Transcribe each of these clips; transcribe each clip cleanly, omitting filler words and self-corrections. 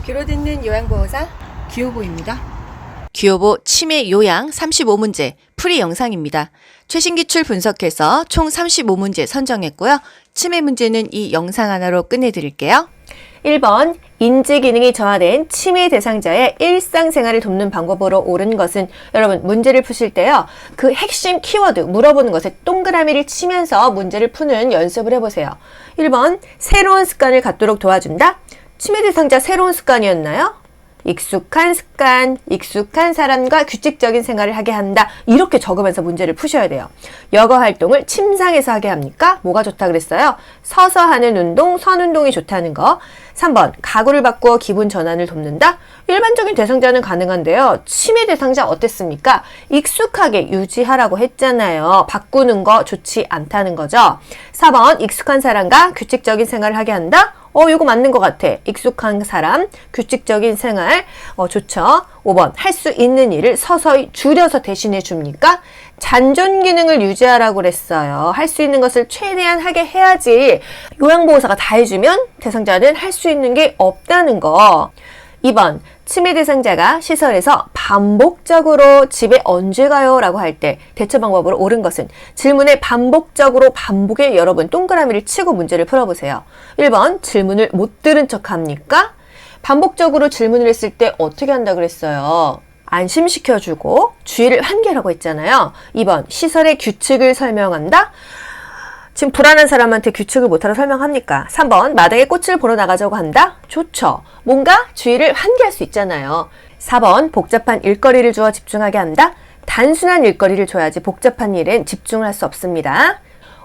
귀로 듣는 요양보호사 귀요보입니다. 귀요보 치매 요양 35문제 풀이 영상입니다. 최신 기출 분석해서 총 35문제 선정했고요. 치매 문제는 이 영상 하나로 끝내드릴게요. 1번 인지 기능이 저하된 치매 대상자의 일상생활을 돕는 방법으로 옳은 것은, 여러분 문제를 푸실 때요, 그 핵심 키워드 물어보는 것에 동그라미를 치면서 문제를 푸는 연습을 해보세요. 1번 새로운 습관을 갖도록 도와준다. 치매 대상자 새로운 습관이었나요? 익숙한 습관, 익숙한 사람과 규칙적인 생활을 하게 한다. 이렇게 적으면서 문제를 푸셔야 돼요. 여가 활동을 침상에서 하게 합니까? 뭐가 좋다 그랬어요? 서서 하는 운동, 선 운동이 좋다는 거. 3번 가구를 바꾸어 기분 전환을 돕는다. 일반적인 대상자는 가능한데요. 치매 대상자 어땠습니까? 익숙하게 유지하라고 했잖아요. 바꾸는 거 좋지 않다는 거죠. 4번 익숙한 사람과 규칙적인 생활을 하게 한다. 이거 맞는 것 같아. 익숙한 사람, 규칙적인 생활, 좋죠. 5번, 할 수 있는 일을 서서히 줄여서 대신해 줍니까? 잔존 기능을 유지하라고 그랬어요. 할 수 있는 것을 최대한 하게 해야지. 요양보호사가 다 해주면 대상자는 할 수 있는 게 없다는 거. 2번, 치매 대상자가 시설에서 반복적으로 집에 언제 가요? 라고 할 때 대처 방법으로 옳은 것은, 질문에 반복적으로 반복에 여러 번 동그라미를 치고 문제를 풀어보세요. 1번, 질문을 못 들은 척 합니까? 반복적으로 질문을 했을 때 어떻게 한다 그랬어요? 안심시켜주고 주의를 환기하라고 했잖아요. 2번, 시설의 규칙을 설명한다. 지금 불안한 사람한테 규칙을 못하라 설명합니까? 3번, 마당에 꽃을 보러 나가자고 한다? 좋죠. 뭔가 주의를 환기할 수 있잖아요. 4번, 복잡한 일거리를 주어 집중하게 한다? 단순한 일거리를 줘야지 복잡한 일엔 집중을 할 수 없습니다.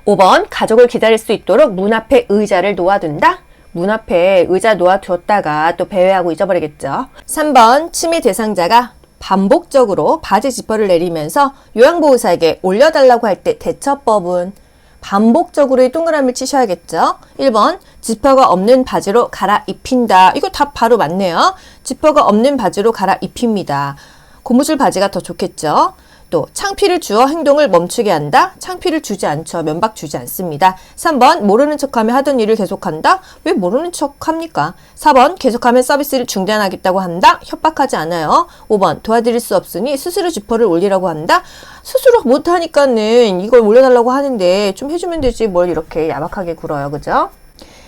5번, 가족을 기다릴 수 있도록 문 앞에 의자를 놓아둔다? 문 앞에 의자 놓아두었다가 또 배회하고 잊어버리겠죠. 3번, 치매 대상자가 반복적으로 바지 지퍼를 내리면서 요양보호사에게 올려달라고 할 때 대처법은, 반복적으로의 동그라미를 치셔야겠죠. 1번, 지퍼가 없는 바지로 갈아입힌다. 이거 답 바로 맞네요. 지퍼가 없는 바지로 갈아입힙니다. 고무줄 바지가 더 좋겠죠. 또 창피를 주어 행동을 멈추게 한다. 창피를 주지 않죠. 면박 주지 않습니다. 3번, 모르는 척하며 하던 일을 계속한다. 왜 모르는 척합니까? 4번, 계속하면 서비스를 중단하겠다고 한다. 협박하지 않아요. 5번, 도와드릴 수 없으니 스스로 지퍼를 올리라고 한다. 스스로 못하니까는 이걸 올려달라고 하는데 좀 해주면 되지 뭘 이렇게 야박하게 굴어요. 그죠?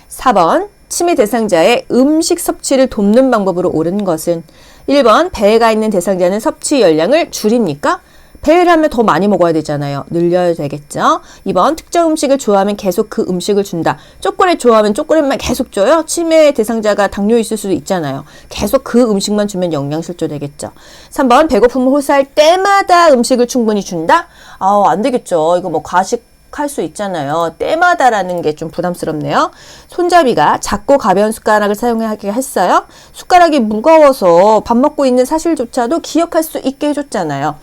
4번, 치매 대상자의 음식 섭취를 돕는 방법으로 옳은 것은, 1번, 배가 있는 대상자는 섭취 열량을 줄입니까? 배회를 하면 더 많이 먹어야 되잖아요. 늘려야 되겠죠. 2번, 특정 음식을 좋아하면 계속 그 음식을 준다. 초콜릿 좋아하면 초콜릿만 계속 줘요. 치매 대상자가 당뇨 있을 수도 있잖아요. 계속 그 음식만 주면 영양실조 되겠죠. 3번, 배고픔을 호소할 때마다 음식을 충분히 준다. 안 되겠죠. 이거 뭐 과식할 수 있잖아요. 때마다라는 게 좀 부담스럽네요. 손잡이가 작고 가벼운 숟가락을 사용하게 했어요. 숟가락이 무거워서 밥 먹고 있는 사실조차도 기억할 수 있게 해줬잖아요.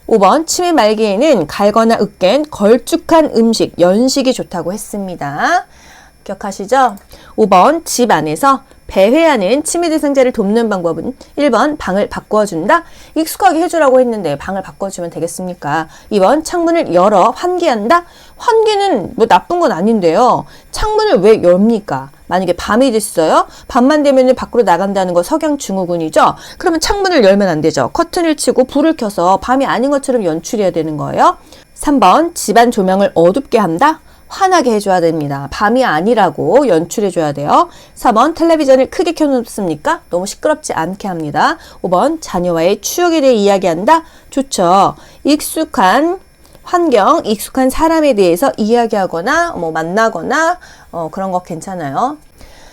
5번, 치매 말기에는 갈거나 으깬 걸쭉한 음식, 연식이 좋다고 했습니다. 기억하시죠? 5번, 집 안에서 배회하는 치매 대상자를 돕는 방법은, 1번, 방을 바꿔준다. 익숙하게 해주라고 했는데 방을 바꿔주면 되겠습니까? 2번, 창문을 열어 환기한다. 환기는 뭐 나쁜 건 아닌데요. 창문을 왜 엽니까? 만약에 밤이 됐어요? 밤만 되면 밖으로 나간다는 거 석양 증후군이죠? 그러면 창문을 열면 안 되죠. 커튼을 치고 불을 켜서 밤이 아닌 것처럼 연출해야 되는 거예요. 3번, 집안 조명을 어둡게 한다. 환하게 해줘야 됩니다. 밤이 아니라고 연출해줘야 돼요. 4번, 텔레비전을 크게 켜놓습니까? 너무 시끄럽지 않게 합니다. 5번, 자녀와의 추억에 대해 이야기한다. 좋죠. 익숙한 환경, 익숙한 사람에 대해서 이야기하거나 만나거나 그런 거 괜찮아요.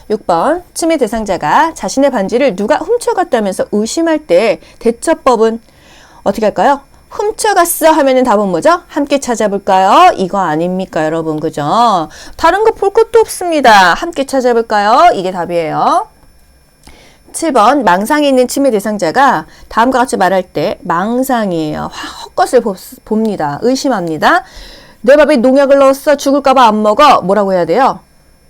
6번, 치매 대상자가 자신의 반지를 누가 훔쳐갔다면서 의심할 때 대처법은 어떻게 할까요? 훔쳐갔어 하면은 답은 뭐죠? 함께 찾아볼까요? 이거 아닙니까, 여러분? 그죠? 다른 거 볼 것도 없습니다. 함께 찾아볼까요? 이게 답이에요. 7번, 망상이 있는 치매 대상자가 다음과 같이 말할 때 망상이에요. 헛것을 봅니다. 의심합니다. 내 밥에 농약을 넣었어. 죽을까봐 안 먹어. 뭐라고 해야 돼요?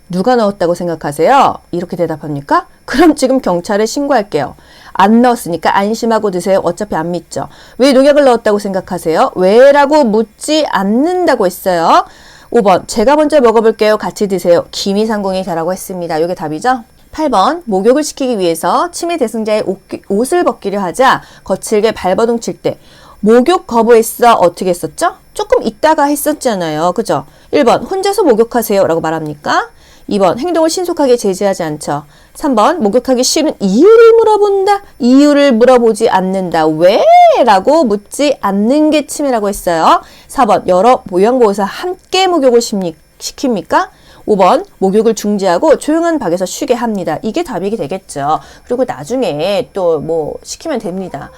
누가 넣었다고 생각하세요? 이렇게 대답합니까? 그럼 지금 경찰에 신고할게요. 안 넣었으니까 안심하고 드세요. 어차피 안 믿죠. 왜 농약을 넣었다고 생각하세요? 왜라고 묻지 않는다고 했어요. 5번, 제가 먼저 먹어볼게요. 같이 드세요. 김이상궁이 잘하고 했습니다. 이게 답이죠? 8번 목욕을 시키기 위해서 치매 대상자의 옷을 벗기려 하자 거칠게 발버둥 칠 때 목욕 거부했어. 어떻게 했었죠? 조금 있다가 했었잖아요. 그죠? 1번 혼자서 목욕하세요 라고 말합니까? 2번 행동을 신속하게 제지하지 않죠. 3번 목욕하기 싫은 이유를 물어본다. 이유를 물어보지 않는다. 왜? 라고 묻지 않는 게 치매라고 했어요. 4번 여러 요양보호사 함께 목욕을 시킵니까? 5번 목욕을 중지하고 조용한 방에서 쉬게 합니다. 이게 답이 되겠죠. 그리고 나중에 또 뭐 시키면 됩니다.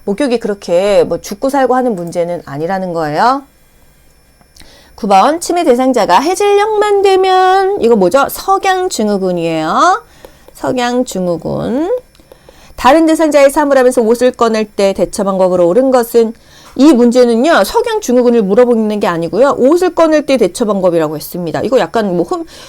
목욕이 그렇게 뭐 죽고 살고 하는 문제는 아니라는 거예요. 9번 치매 대상자가 해질녘만 되면 이거 뭐죠? 석양증후군이에요. 석양증후군. 다른 대상자의 사물함에서 옷을 꺼낼 때 대처 방법으로 옳은 것은 이 문제는요. 석양증후군을 물어보는 게 아니고요. 옷을 꺼낼 때 대처 방법이라고 했습니다. 이거 약간 뭐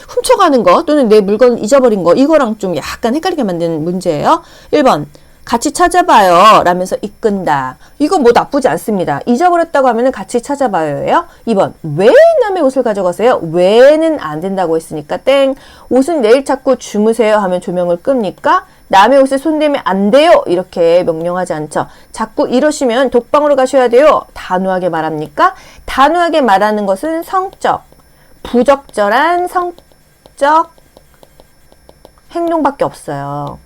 훔쳐가는 거 또는 내 물건 잊어버린 거 이거랑 좀 약간 헷갈리게 만드는 문제예요. 1번 같이 찾아봐요 라면서 이끈다. 이거 뭐 나쁘지 않습니다. 잊어버렸다고 하면은 같이 찾아봐요예요. 2번 왜 남의 옷을 가져가세요? 왜는 안 된다고 했으니까 땡. 옷은 내일 찾고 주무세요 하면 조명을 끕니까? 남의 옷에 손대면 안 돼요 이렇게 명령하지 않죠. 자꾸 이러시면 독방으로 가셔야 돼요. 단호하게 말합니까? 단호하게 말하는 것은 성적, 부적절한 성적 행동밖에 없어요.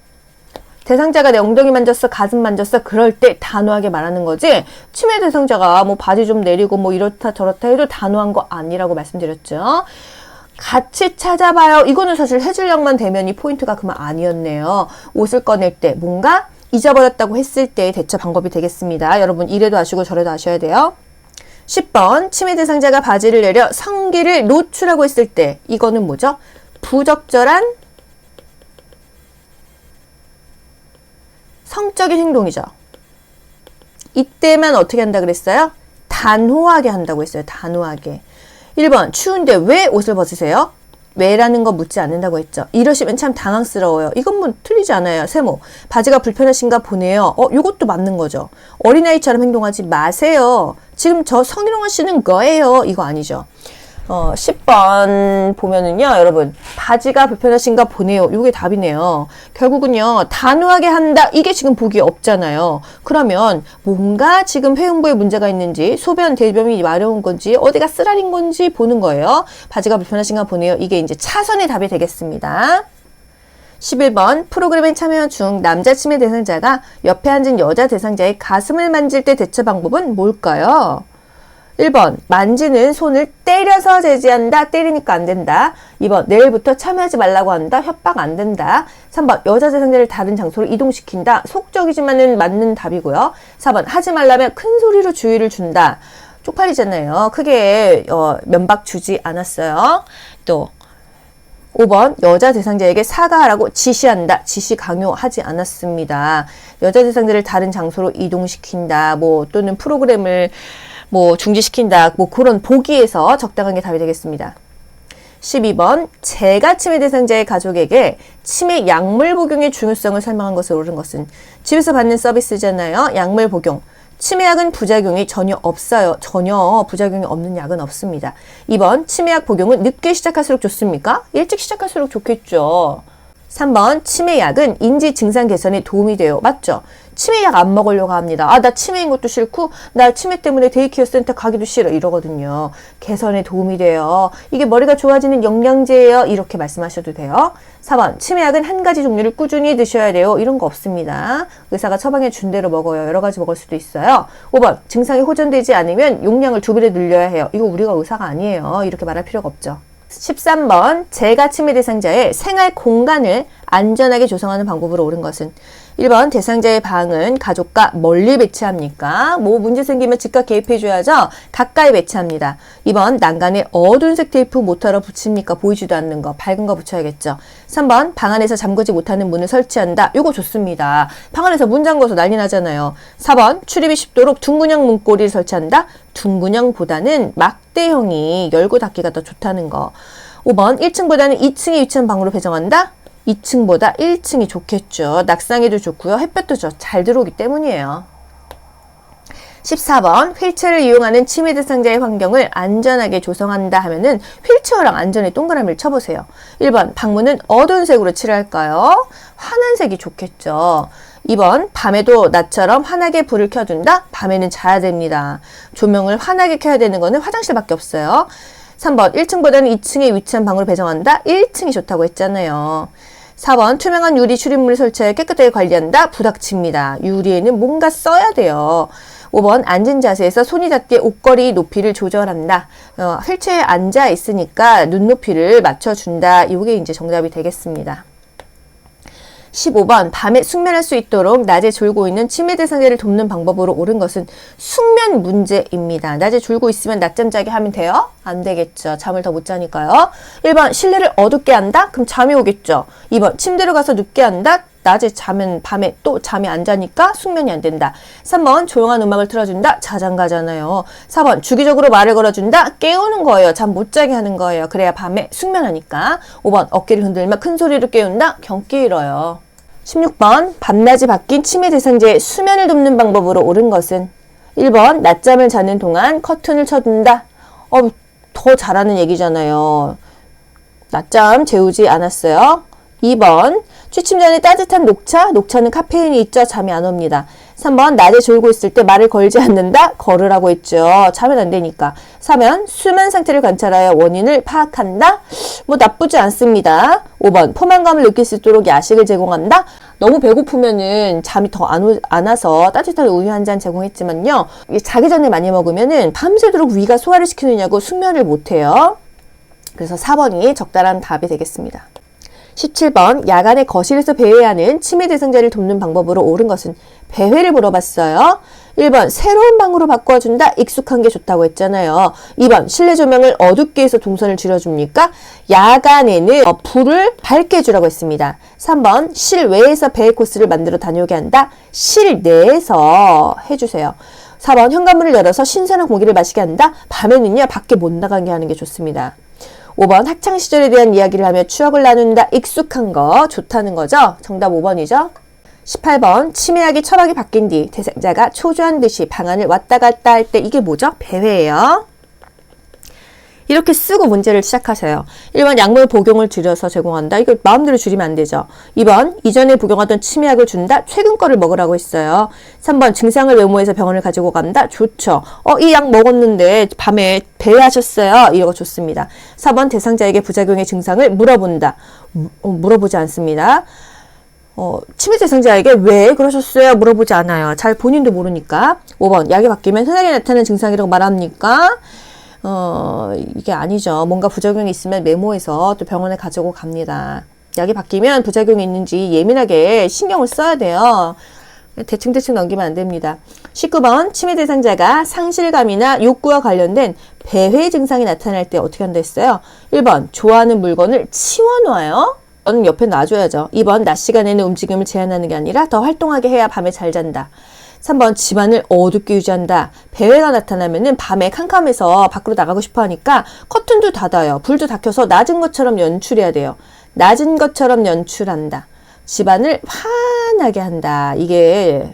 대상자가 내 엉덩이 만졌어, 가슴 만졌어, 그럴 때 단호하게 말하는 거지, 치매 대상자가 뭐 바지 좀 내리고 뭐 이렇다 저렇다 해도 단호한 거 아니라고 말씀드렸죠. 같이 찾아봐요. 이거는 사실 해질녘만 되면 이 포인트가 그만 아니었네요. 옷을 꺼낼 때 뭔가 잊어버렸다고 했을 때의 대처 방법이 되겠습니다. 여러분 이래도 아시고 저래도 아셔야 돼요. 10번 치매 대상자가 바지를 내려 성기를 노출하고 했을 때 이거는 뭐죠? 부적절한 성적인 행동이죠. 이때만 어떻게 한다 그랬어요? 단호하게 한다고 했어요. 단호하게. 1번 추운데 왜 옷을 벗으세요? 왜라는 거 묻지 않는다고 했죠. 이러시면 참 당황스러워요. 이건 뭐 틀리지 않아요. 세모 바지가 불편하신가 보네요. 요것도 맞는 거죠. 어린아이처럼 행동하지 마세요. 지금 저 성희롱하시는 거예요. 이거 아니죠. 10번 보면은요, 여러분, 바지가 불편하신가 보네요. 이게 답이네요. 결국은요, 단호하게 한다. 이게 지금 보기에 없잖아요. 그러면 뭔가 지금 회음부에 문제가 있는지, 소변, 대변이 마려운 건지, 어디가 쓰라린 건지 보는 거예요. 바지가 불편하신가 보네요. 이게 이제 차선의 답이 되겠습니다. 11번 프로그램에 참여 중 남자 치매 대상자가 옆에 앉은 여자 대상자의 가슴을 만질 때 대처 방법은 뭘까요? 1번 만지는 손을 때려서 제지한다. 때리니까 안 된다. 2번 내일부터 참여하지 말라고 한다. 협박 안 된다. 3번 여자 대상자를 다른 장소로 이동시킨다. 속적이지만은 맞는 답이고요. 4번 하지 말라면 큰 소리로 주의를 준다. 쪽팔리잖아요. 크게 면박 주지 않았어요. 또 5번 여자 대상자에게 사과하라고 지시한다. 지시 강요하지 않았습니다. 여자 대상자를 다른 장소로 이동시킨다. 뭐 또는 프로그램을 뭐 중지시킨다. 뭐 그런 보기에서 적당한 게 답이 되겠습니다. 12번 제가 치매 대상자의 가족에게 치매 약물 복용의 중요성을 설명한 것을 옳은 것은 집에서 받는 서비스잖아요. 약물 복용. 치매약은 부작용이 전혀 없어요. 전혀 부작용이 없는 약은 없습니다. 2번 치매약 복용은 늦게 시작할수록 좋습니까? 일찍 시작할수록 좋겠죠. 3번 치매약은 인지 증상 개선에 도움이 돼요. 맞죠? 치매약 안 먹으려고 합니다. 나 치매인 것도 싫고 나 치매 때문에 데이케어 센터 가기도 싫어 이러거든요. 개선에 도움이 돼요. 이게 머리가 좋아지는 영양제예요. 이렇게 말씀하셔도 돼요. 4번 치매약은 한 가지 종류를 꾸준히 드셔야 돼요. 이런 거 없습니다. 의사가 처방해 준 대로 먹어요. 여러 가지 먹을 수도 있어요. 5번 증상이 호전되지 않으면 용량을 2배로 늘려야 해요. 이거 우리가 의사가 아니에요. 이렇게 말할 필요가 없죠. 13번 제가 치매 대상자의 생활 공간을 안전하게 조성하는 방법으로 옳은 것은 1번 대상자의 방은 가족과 멀리 배치합니까? 뭐 문제 생기면 즉각 개입해줘야죠. 가까이 배치합니다. 2번 난간에 어두운색 테이프 모터로 붙입니까? 보이지도 않는 거 밝은 거 붙여야겠죠. 3번 방 안에서 잠그지 못하는 문을 설치한다. 요거 좋습니다. 방 안에서 문 잠궈서 난리 나잖아요. 4번 출입이 쉽도록 둥근형 문고리를 설치한다. 둥근형보다는 막대형이 열고 닫기가 더 좋다는 거. 5번 1층보다는 2층에 위치한 방으로 배정한다. 2층보다 1층이 좋겠죠. 낙상에도 좋고요. 햇볕도 잘 들어오기 때문이에요. 14번 휠체어를 이용하는 치매 대상자의 환경을 안전하게 조성한다 하면은 휠체어랑 안전에 동그라미를 쳐보세요. 1번 방문은 어두운 색으로 칠할까요? 환한 색이 좋겠죠. 2번 밤에도 낮처럼 환하게 불을 켜둔다? 밤에는 자야 됩니다. 조명을 환하게 켜야 되는 거는 화장실밖에 없어요. 3번 1층보다는 2층에 위치한 방으로 배정한다? 1층이 좋다고 했잖아요. 4번 투명한 유리 출입문을 설치해 깨끗하게 관리한다? 부닥칩니다. 유리에는 뭔가 써야 돼요. 5번 앉은 자세에서 손이 닿게 옷걸이 높이를 조절한다. 휠체어에 앉아 있으니까 눈높이를 맞춰준다. 이게 이제 정답이 되겠습니다. 15번 밤에 숙면할 수 있도록 낮에 졸고 있는 치매 대상자를 돕는 방법으로 옳은 것은 숙면 문제입니다. 낮에 졸고 있으면 낮잠 자게 하면 돼요? 안 되겠죠. 잠을 더 못 자니까요. 1번 실내를 어둡게 한다? 그럼 잠이 오겠죠. 2번 침대로 가서 눕게 한다? 낮에 자면 밤에 또 잠이 안 자니까 숙면이 안 된다. 3번 조용한 음악을 틀어준다? 자장가잖아요. 4번 주기적으로 말을 걸어준다? 깨우는 거예요. 잠 못 자게 하는 거예요. 그래야 밤에 숙면하니까. 5번 어깨를 흔들며 큰 소리로 깨운다? 경기 잃어요. 16번 밤낮이 바뀐 치매 대상자의 수면을 돕는 방법으로 옳은 것은 1번 낮잠을 자는 동안 커튼을 쳐둔다. 더 잘하는 얘기잖아요. 낮잠 재우지 않았어요. 2번 취침 전에 따뜻한 녹차, 녹차는 카페인이 있죠. 잠이 안 옵니다. 3번 낮에 졸고 있을 때 말을 걸지 않는다. 걸으라고 했죠. 자면 안 되니까. 4번 수면 상태를 관찰하여 원인을 파악한다. 나쁘지 않습니다. 5번 포만감을 느낄 수 있도록 야식을 제공한다. 너무 배고프면은 잠이 더 안 와서 따뜻한 우유 한 잔 제공했지만요. 자기 전에 많이 먹으면은 밤새도록 위가 소화를 시키느냐고 숙면을 못 해요. 그래서 4번이 적절한 답이 되겠습니다. 17번 야간에 거실에서 배회하는 치매 대상자를 돕는 방법으로 옳은 것은 배회를 물어봤어요. 1번 새로운 방으로 바꿔준다. 익숙한 게 좋다고 했잖아요. 2번 실내 조명을 어둡게 해서 동선을 줄여줍니까? 야간에는 불을 밝게 해주라고 했습니다. 3번 실외에서 배회 코스를 만들어 다녀오게 한다. 실내에서 해주세요. 4번 현관문을 열어서 신선한 공기를 마시게 한다. 밤에는요 밖에 못 나가게 하는 게 좋습니다. 5번 학창시절에 대한 이야기를 하며 추억을 나눈다. 익숙한 거 좋다는 거죠. 정답 5번이죠. 18번 치매약이 처방이 바뀐 뒤 대상자가 초조한 듯이 방안을 왔다 갔다 할 때 이게 뭐죠? 배회예요. 이렇게 쓰고 문제를 시작하세요. 1번 약물 복용을 줄여서 제공한다. 이거 마음대로 줄이면 안 되죠. 2번 이전에 복용하던 치매약을 준다. 최근 거를 먹으라고 했어요. 3번 증상을 메모해서 병원을 가지고 간다. 좋죠. 이 약 먹었는데 밤에 배회하셨어요. 이거 좋습니다. 4번 대상자에게 부작용의 증상을 물어본다. 물어보지 않습니다. 치매 대상자에게 왜 그러셨어요? 물어보지 않아요. 잘 본인도 모르니까. 5번 약이 바뀌면 흔하게 나타나는 증상이라고 말합니까? 이게 아니죠. 뭔가 부작용이 있으면 메모해서 또 병원에 가지고 갑니다. 약이 바뀌면 부작용이 있는지 예민하게 신경을 써야 돼요. 대충 넘기면 안 됩니다. 19번 치매 대상자가 상실감이나 욕구와 관련된 배회 증상이 나타날 때 어떻게 한다 했어요? 1번 좋아하는 물건을 치워놔요. 저는 옆에 놔줘야죠. 2번 낮 시간에는 움직임을 제한하는 게 아니라 더 활동하게 해야 밤에 잘 잔다. 3번 집안을 어둡게 유지한다. 배회가 나타나면은 밤에 캄캄해서 밖으로 나가고 싶어 하니까 커튼도 닫아요. 불도 다 켜서 낮은 것처럼 연출해야 돼요. 낮은 것처럼 연출한다. 집안을 환하게 한다. 이게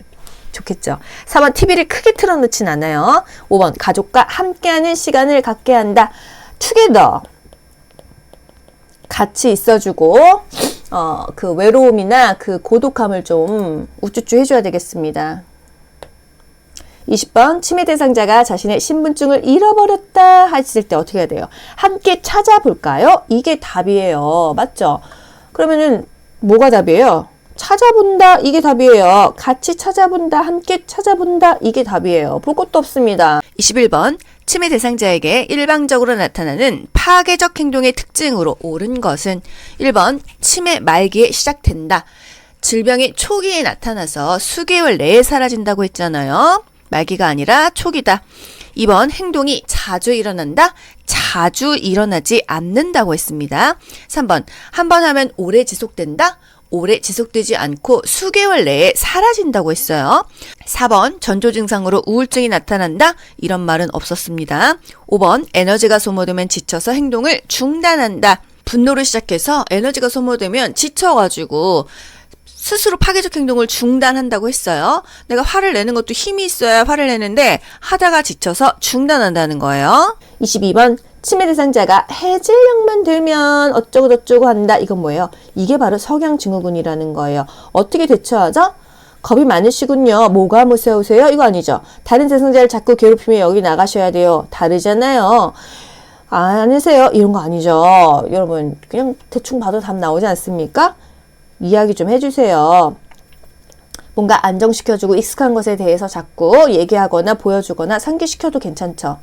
좋겠죠. 4번 TV를 크게 틀어놓진 않아요. 5번 가족과 함께하는 시간을 갖게 한다. 투게더. 같이 있어주고 그 외로움이나 그 고독함을 좀 우쭈쭈 해줘야 되겠습니다. 20번 치매 대상자가 자신의 신분증을 잃어버렸다 하실 때 어떻게 해야 돼요? 함께 찾아볼까요? 이게 답이에요. 맞죠? 그러면은 뭐가 답이에요? 찾아본다 이게 답이에요. 같이 찾아본다 함께 찾아본다 이게 답이에요. 볼 것도 없습니다. 21번 치매 대상자에게 일방적으로 나타나는 파괴적 행동의 특징으로 옳은 것은 1번 치매 말기에 시작된다. 질병이 초기에 나타나서 수개월 내에 사라진다고 했잖아요. 말기가 아니라 초기다. 2번 행동이 자주 일어난다. 자주 일어나지 않는다고 했습니다. 3번 한 번 하면 오래 지속된다. 오래 지속되지 않고 수개월 내에 사라진다고 했어요. 4번 전조 증상으로 우울증이 나타난다. 이런 말은 없었습니다. 5번 에너지가 소모되면 지쳐서 행동을 중단한다. 분노를 시작해서 에너지가 소모되면 지쳐가지고 스스로 파괴적 행동을 중단한다고 했어요. 내가 화를 내는 것도 힘이 있어야 화를 내는데 하다가 지쳐서 중단한다는 거예요. 22번 치매 대상자가 해질녘만 되면 어쩌고저쩌고 한다. 이건 뭐예요? 이게 바로 석양증후군이라는 거예요. 어떻게 대처하죠? 겁이 많으시군요. 뭐가 무서우세요? 이거 아니죠. 다른 대상자를 자꾸 괴롭히면 여기 나가셔야 돼요. 다르잖아요. 아니세요? 이런 거 아니죠. 여러분 그냥 대충 봐도 답 나오지 않습니까? 이야기 좀 해주세요. 뭔가 안정시켜주고 익숙한 것에 대해서 자꾸 얘기하거나 보여주거나 상기시켜도 괜찮죠.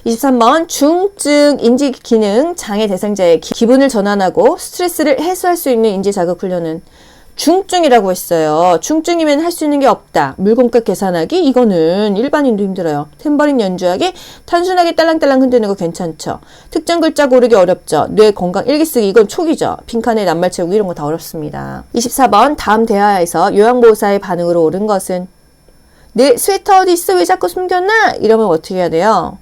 23번 중증 인지기능 장애 대상자의 기분을 전환하고 스트레스를 해소할 수 있는 인지자극 훈련은 중증이라고 했어요. 중증이면 할 수 있는 게 없다. 물건값 계산하기 이거는 일반인도 힘들어요. 탬버린 연주하기 단순하게 딸랑딸랑 흔드는 거 괜찮죠. 특정 글자 고르기 어렵죠. 뇌 건강 일기 쓰기 이건 촉이죠. 빈칸에 낱말 채우기 이런 거 다 어렵습니다. 24번 다음 대화에서 요양보호사의 반응으로 옳은 것은 내 스웨터 어디 있어? 왜 자꾸 숨겼나? 이러면 어떻게 해야 돼요?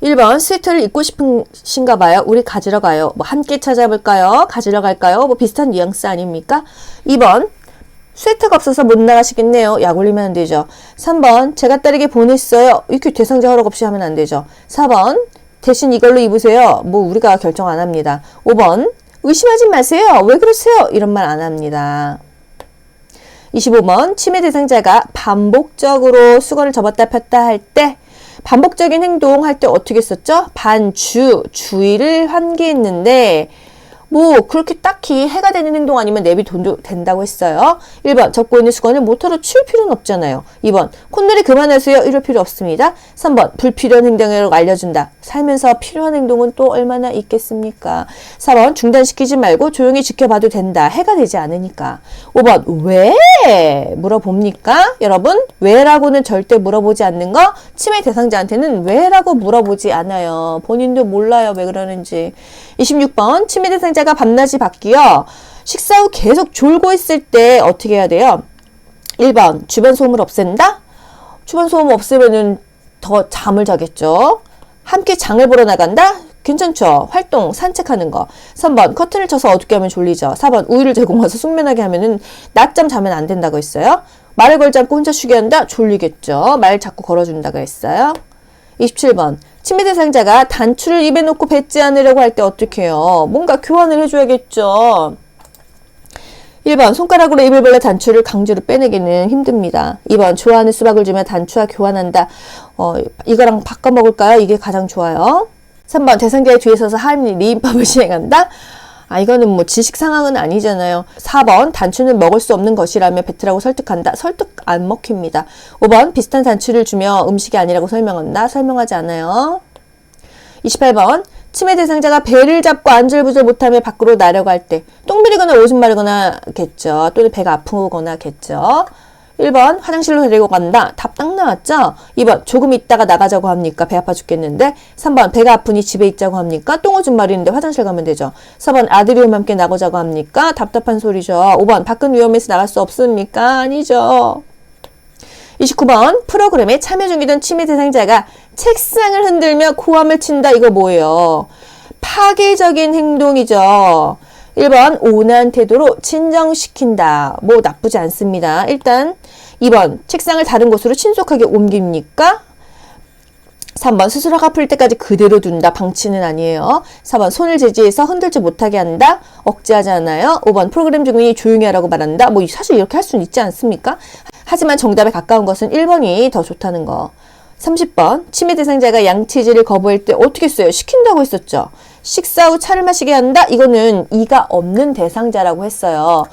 1번 스웨터를 입고 싶으신가 봐요. 우리 가지러 가요. 뭐 함께 찾아볼까요? 가지러 갈까요? 뭐 비슷한 뉘앙스 아닙니까? 2번 스웨터가 없어서 못 나가시겠네요. 약 올리면 안 되죠. 3번 제가 딸에게 보냈어요. 이렇게 대상자 허락 없이 하면 안 되죠. 4번 대신 이걸로 입으세요. 뭐 우리가 결정 안 합니다. 5번 의심하지 마세요. 왜 그러세요? 이런 말 안 합니다. 25번 치매 대상자가 반복적으로 수건을 접었다 폈다 할 때 반복적인 행동할 때 어떻게 했었죠? 주의를 환기했는데 뭐 그렇게 딱히 해가 되는 행동 아니면 내비둬도 된다고 했어요. 1번 접고 있는 수건을 모터로 치울 필요는 없잖아요. 2번 콧놀이 그만하세요. 이럴 필요 없습니다. 3번 불필요한 행동이라고 알려준다. 살면서 필요한 행동은 또 얼마나 있겠습니까? 4번 중단시키지 말고 조용히 지켜봐도 된다. 해가 되지 않으니까. 5번 왜? 물어봅니까? 여러분 왜라고는 절대 물어보지 않는 거 치매 대상자한테는 왜라고 물어보지 않아요. 본인도 몰라요. 왜 그러는지. 26번 치매 대상자가 밤낮이 바뀌어 식사 후 계속 졸고 있을 때 어떻게 해야 돼요? 1번 주변 소음을 없앤다? 주변 소음 없애면은 더 잠을 자겠죠. 함께 장을 보러 나간다? 괜찮죠. 활동 산책하는 거. 3번 커튼을 쳐서 어둡게 하면 졸리죠. 4번 우유를 제공해서 숙면하게 하면은 낮잠 자면 안 된다고 했어요. 말을 걸지 않고 혼자 쉬게 한다? 졸리겠죠. 말 자꾸 걸어준다고 했어요. 27번 치매 대상자가 단추를 입에 놓고 뱉지 않으려고 할 때 어떻게 해요? 뭔가 교환을 해줘야겠죠. 1번 손가락으로 입을 벌려 단추를 강제로 빼내기는 힘듭니다. 2번 좋아하는 수박을 주면 단추와 교환한다. 이거랑 바꿔 먹을까요? 이게 가장 좋아요. 3번 대상자의 뒤에 서서 하임리 리임법을 시행한다. 이거는 뭐 지식 상황은 아니잖아요. 4번 단추는 먹을 수 없는 것이라며 뱉으라고 설득한다. 설득 안 먹힙니다. 5번 비슷한 단추를 주며 음식이 아니라고 설명한다. 설명하지 않아요. 28번 치매 대상자가 배를 잡고 안절부절 못하며 밖으로 나려갈 때 똥 부리거나 오줌 마르거나 겠죠. 또는 배가 아프거나 겠죠. 1번 화장실로 데리고 간다. 답 딱 나왔죠? 2번 조금 있다가 나가자고 합니까? 배 아파 죽겠는데. 3번 배가 아프니 집에 있자고 합니까? 똥 오줌 마리는데 화장실 가면 되죠. 4번 아들이 오면 함께 나가자고 합니까? 답답한 소리죠. 5번 밖은 위험해서 나갈 수 없습니까? 아니죠. 29번 프로그램에 참여 중이던 치매 대상자가 책상을 흔들며 고함을 친다. 이거 뭐예요? 파괴적인 행동이죠. 1번 온화한 태도로 진정시킨다. 뭐 나쁘지 않습니다. 일단 2번 책상을 다른 곳으로 신속하게 옮깁니까? 3번 스스로가 풀 때까지 그대로 둔다. 방치는 아니에요. 4번 손을 제지해서 흔들지 못하게 한다. 억제하지 않아요. 5번 프로그램 중이 조용히 하라고 말한다. 뭐 사실 이렇게 할 수는 있지 않습니까? 하지만 정답에 가까운 것은 1번이 더 좋다는 거. 30번 치매 대상자가 양치질을 거부할 때 어떻게 써요? 시킨다고 했었죠. 식사 후 차를 마시게 한다. 이거는 이가 없는 대상자라고 했어요.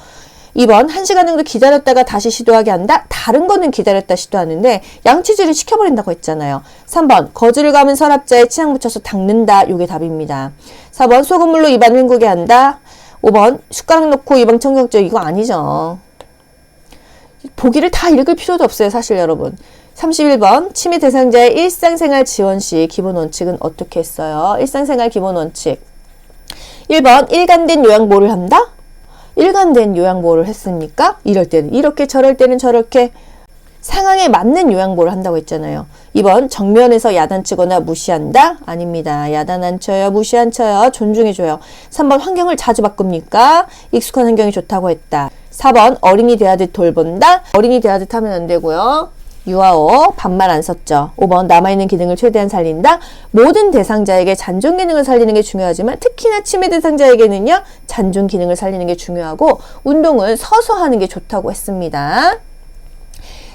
2번 1시간 정도 기다렸다가 다시 시도하게 한다. 다른 거는 기다렸다 시도하는데 양치질을 시켜버린다고 했잖아요. 3번 거즈를 감은 서랍자에 치약 묻혀서 닦는다. 이게 답입니다. 4번 소금물로 입안 헹구게 한다. 5번 숟가락 넣고 입안 청경증. 이거 아니죠. 보기를 다 읽을 필요도 없어요. 사실 여러분. 31번 치매 대상자의 일상생활 지원 시 기본 원칙은 어떻게 했어요? 일상생활 기본 원칙. 1번 일관된 요양보호를 한다? 일관된 요양보호를 했습니까? 이럴 때는 이렇게 저럴 때는 저렇게 상황에 맞는 요양보호를 한다고 했잖아요. 2번 정면에서 야단치거나 무시한다? 아닙니다. 야단 안 쳐요. 무시 안 쳐요. 존중해줘요. 3번 환경을 자주 바꿉니까? 익숙한 환경이 좋다고 했다. 4번 어린이 대하듯 돌본다. 어린이 대하듯 하면 안 되고요. 유아어 반말 안 썼죠. 5번 남아있는 기능을 최대한 살린다. 모든 대상자에게 잔존 기능을 살리는 게 중요하지만 특히나 치매 대상자에게는요. 잔존 기능을 살리는 게 중요하고 운동은 서서 하는 게 좋다고 했습니다.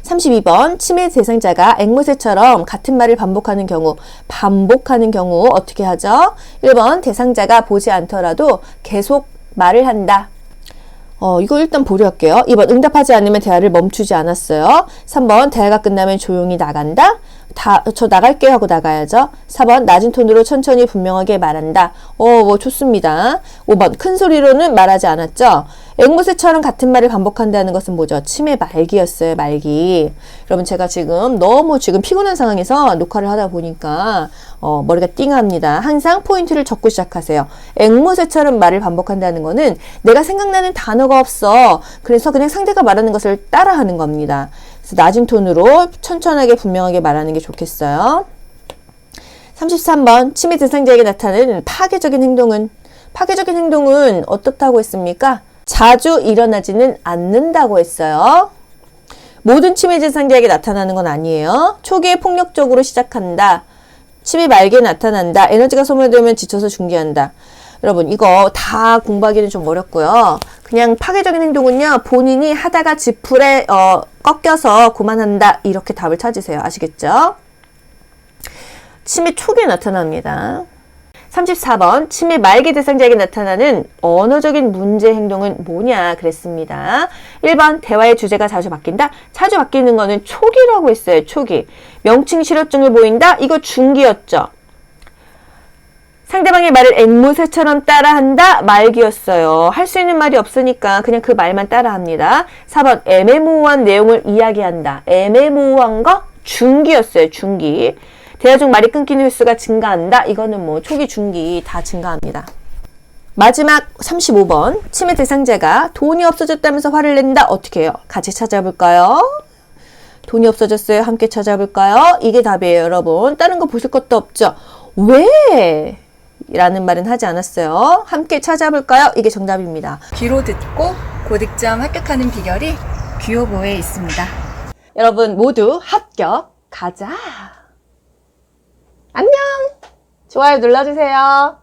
32번 치매 대상자가 앵무새처럼 같은 말을 반복하는 경우 어떻게 하죠? 1번 대상자가 보지 않더라도 계속 말을 한다. 이거 일단 보류할게요. 2번 응답하지 않으면 대화를 멈추지 않았어요. 3번 대화가 끝나면 조용히 나간다. 저 나갈게요 하고 나가야죠. 4번 낮은 톤으로 천천히 분명하게 말한다. 좋습니다. 5번 큰 소리로는 말하지 않았죠. 앵무새처럼 같은 말을 반복한다는 것은 뭐죠? 치매 말기였어요. 말기. 여러분 제가 너무 피곤한 상황에서 녹화를 하다 보니까 머리가 띵합니다. 항상 포인트를 적고 시작하세요. 앵무새처럼 말을 반복한다는 거는 내가 생각나는 단어가 없어. 그래서 그냥 상대가 말하는 것을 따라하는 겁니다. 그래서 낮은 톤으로 천천하게 분명하게 말하는 게 좋겠어요. 33번 치매 대상자에게 나타나는 파괴적인 행동은 어떻다고 했습니까? 자주 일어나지는 않는다고 했어요. 모든 치매 대상자에게 나타나는 건 아니에요. 초기에 폭력적으로 시작한다. 치매 말기에 나타난다. 에너지가 소모되면 지쳐서 중지한다. 여러분 이거 다 공부하기는 좀 어렵고요. 그냥 파괴적인 행동은요. 본인이 하다가 지풀에 꺾여서 그만한다. 이렇게 답을 찾으세요. 아시겠죠? 치매 초기에 나타납니다. 34번 치매 말기 대상자에게 나타나는 언어적인 문제 행동은 뭐냐 그랬습니다. 1번 대화의 주제가 자주 바뀐다. 자주 바뀌는 거는 초기라고 했어요. 초기. 명칭 실어증을 보인다. 이거 중기였죠. 상대방의 말을 앵무새처럼 따라한다. 말기였어요. 할 수 있는 말이 없으니까 그냥 그 말만 따라합니다. 4번 애매모호한 내용을 이야기한다. 애매모호한 거 중기였어요. 중기. 대화 중 말이 끊기는 횟수가 증가한다. 이거는 초기, 중기 다 증가합니다. 마지막 35번 치매 대상자가 돈이 없어졌다면서 화를 낸다. 어떻게 해요? 같이 찾아볼까요? 돈이 없어졌어요. 함께 찾아볼까요? 이게 답이에요, 여러분. 다른 거 보실 것도 없죠? 왜? 라는 말은 하지 않았어요. 함께 찾아볼까요? 이게 정답입니다. 귀로 듣고 고득점 합격하는 비결이 귀요보에 있습니다. 여러분 모두 합격 가자. 안녕. 좋아요 눌러주세요.